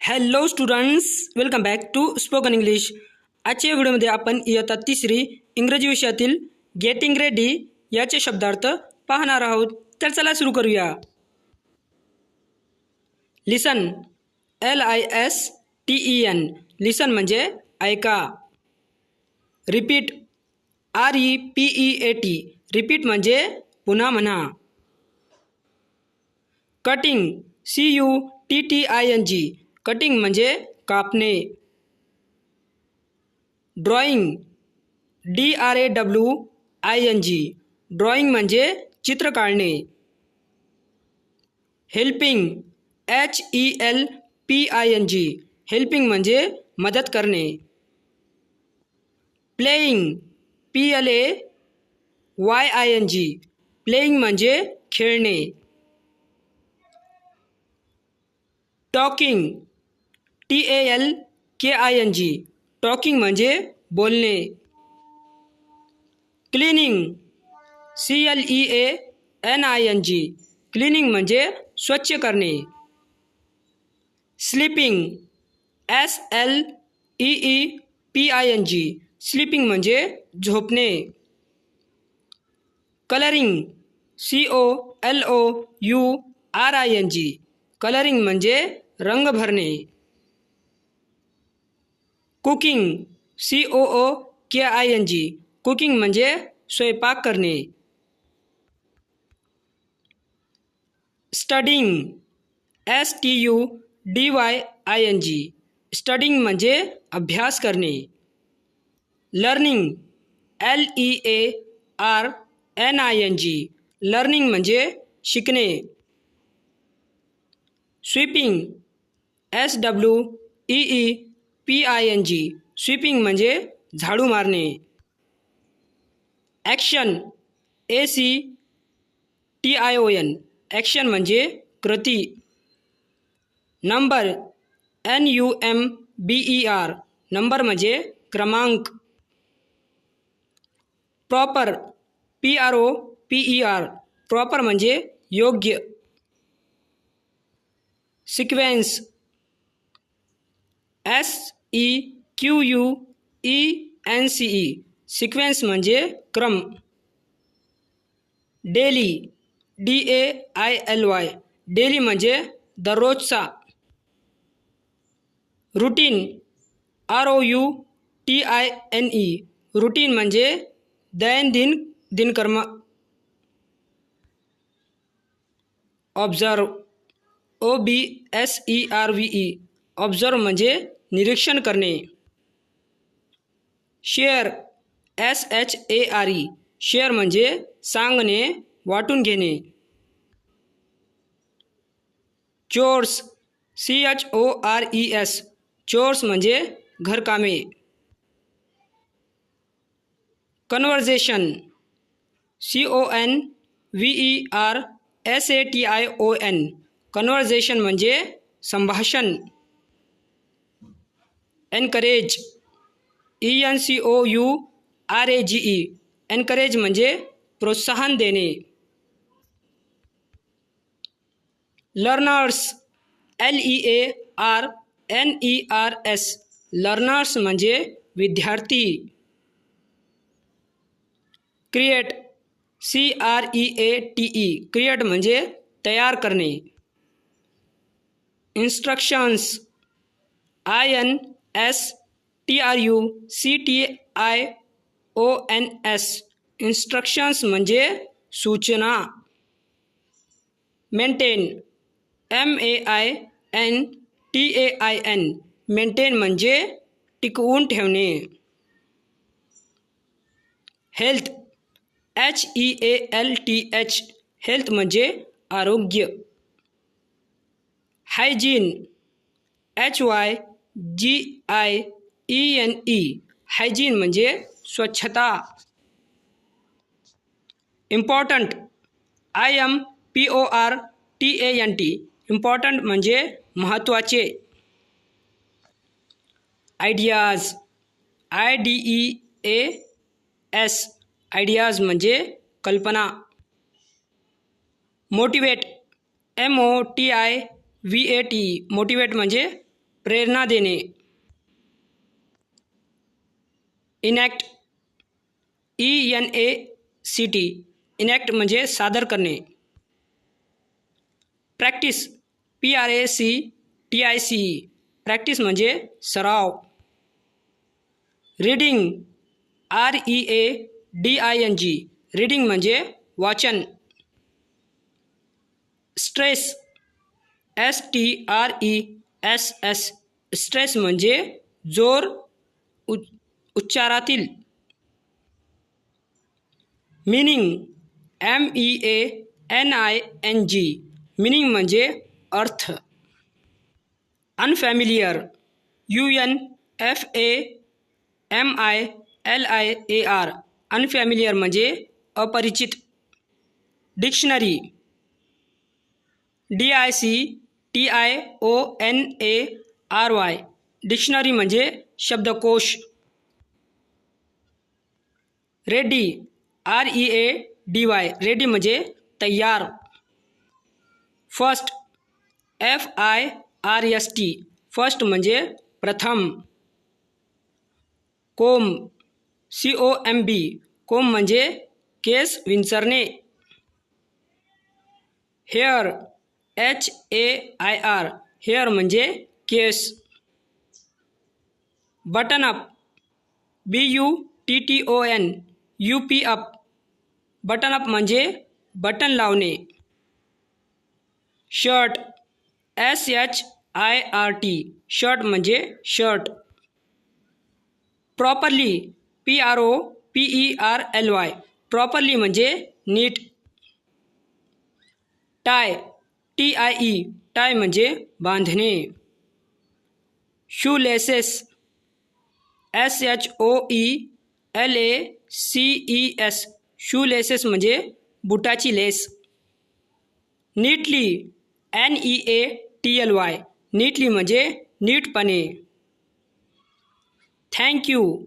Hello students, welcome back to spoken English. आजच्या व्हिडिओमध्ये आपण इयत्ता तिसरी इंग्रजी विषयातील गेटिंग रेडी याचे शब्दार्थ पाहणार आहोत. तर चला सुरू करूया. लिसन, LISTEN, लिसन म्हणजे ऐका. रिपीट, REPEAT, रिपीट म्हणजे पुन्हा म्हणा. कटिंग, CUTTING, कटिंग म्हणजे कापणे. ड्रॉइंग, DRAWING, ड्रॉइंग म्हणजे चित्र काढणे. हेल्पिंग, HELPING, हेल्पिंग म्हणजे मदत करणे. प्लेइंग, PLAYING, प्लेइंग म्हणजे खेळणे. टॉकिंग, TALKING, टॉकिंग म्हणजे बोलणे. क्लीनिंग, CLEANING, क्लीनिंग म्हणजे स्वच्छ करणे. स्लीपिंग, SLEEPING, स्लीपिंग म्हणजे झोपणे. कलरिंग, COLOURING, कलरिंग म्हणजे रंग भरणे. कुकिंग, COOKING, कुकिंग म्हणजे स्वयंपाक करणे. स्टडिंग, STUDYING, स्टडिंग म्हणजे अभ्यास करणे. लर्निंग, LEARNING, लर्निंग म्हणजे शिकणे. स्वीपिंग, SWEEPING, स्वीपिंग म्हणजे झाडू मारणे. ॲक्शन, ACTION, ॲक्शन म्हणजे कृती. नंबर, NUMBER, नंबर म्हणजे क्रमांक. प्रॉपर, PROPER, प्रॉपर म्हणजे योग्य. सिक्वेन्स, SEQUENCE, सिक्वेन्स म्हणजे क्रम. डेली, DAILY, डेली म्हणजे दररोजचा. रूटीन, ROUTINE, रूटीन म्हणजे दैनंदिन दिनक्रम. ऑब्झर्व, OBSERVE, ऑब्झर्व म्हणजे निरीक्षण करणे. शेअर, SHARE, शेअर म्हणजे सांगणे, वाटून घेणे. चोर्स, CHORES, चोर्स म्हणजे घरकामे. कन्व्हर्सेशन, CONVERSATION, कन्व्हर्सेशन म्हणजे संभाषण. एनकरेज, ENCOURAGE, एनकरेज म्हणजे प्रोत्साहन देणे. लर्नर्स, LEARNERS, लर्नर्स म्हणजे विद्यार्थी. क्रिएट, CREATE, क्रिएट म्हणजे तयार करणे. इन्स्ट्रक्शन्स, INSTRUCTIONS, इन्स्ट्रक्शन्स म्हणजे सूचना. मेंटेन, MAINTAIN, मेंटेन म्हणजे टिकवून ठेवणे. हेल्थ, HEALTH, हेल्थ म्हणजे आरोग्य. हायजीन, HYGIENE, हायजीन म्हणजे स्वच्छता. इम्पॉर्टंट, IMPORTANT, इम्पॉर्टंट म्हणजे महत्त्वाचे. आयडियाज, IDEAS, आयडियाज म्हणजे कल्पना. मोटिवेट, MOTIVATE, मोटिवेट म्हणजे प्रेरणा देणे. इनॅक्ट, ENACT, इनॅक्ट म्हणजे सादर करणे. प्रॅक्टिस, PRACTICE, प्रॅक्टिस म्हणजे सराव. रीडिंग, READING, रीडिंग म्हणजे वाचन. स्ट्रेस, STRESS, स्ट्रेस म्हणजे जोर, उच्चारातील. मीनिंग, MEANING, मीनिंग म्हणजे अर्थ. अनफॅमिलियर, UNFAMILIAR, अनफॅमिलियर म्हणजे अपरिचित. डिक्शनरी, DICTIONARY, डिक्शनरी म्हणजे शब्दकोश. रेडी, READY, रेडी म्हणजे तयार. फर्स्ट, FIRST, फर्स्ट म्हणजे प्रथम. कोंब, COMB, कोंब म्हणजे केस विंचरणे. हेअर, HAIR, हेअर म्हणजे केस. Button up, BUTTON UP, up, button up म्हणजे बटन लावणे. शर्ट, SHIRT, शर्ट म्हणजे शर्ट. प्रॉपरली, PROPERLY, प्रॉपरली म्हणजे नीट. टाय, TIE, टाय म्हणजे बांधणे. शूलेसेस, SHOELACES, शूलेसेस म्हणजे बुटाची लेस. नीटली, NEATLY, नीटली म्हणजे नीटपणे. थँक्यू,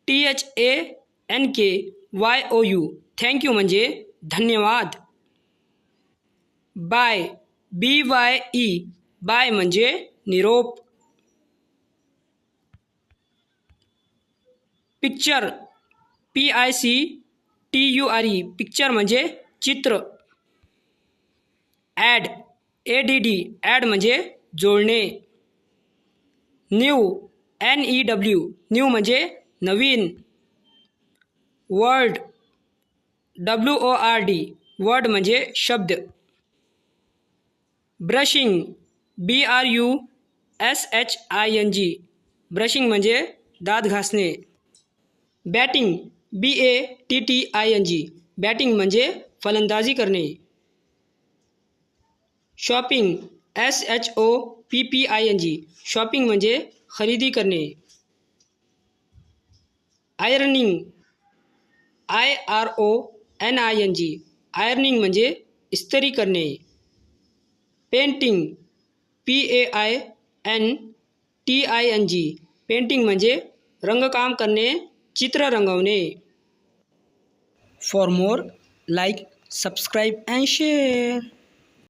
THANKYOU, थँक्यू म्हणजे धन्यवाद. बाय, BYE, बाय म्हणजे निरोप. पिक्चर, PICTURE, पिक्चर म्हणजे चित्र. ॲड, ADD, ॲड म्हणजे जोडणे. न्यू, NEW, न्यू म्हणजे नवीन. वर्ड, WORD, वर्ड म्हणजे शब्द. ब्रशिंग, BRUSHING, ब्रशिंग म्हणजे दात घासणे. बॅटिंग, BATTING, बॅटिंग म्हणजे फलंदाजी करणे. शॉपिंग, SHOPPING, शॉपिंग म्हणजे खरेदी करणे. आयर्निंग, IRONING, आयर्निंग म्हणजे इस्त्री करणे. पेंटिंग, PAINTING, पेंटिंग म्हणजे रंगकाम करणे, चित्र रंगवणे. For more, like, subscribe and share.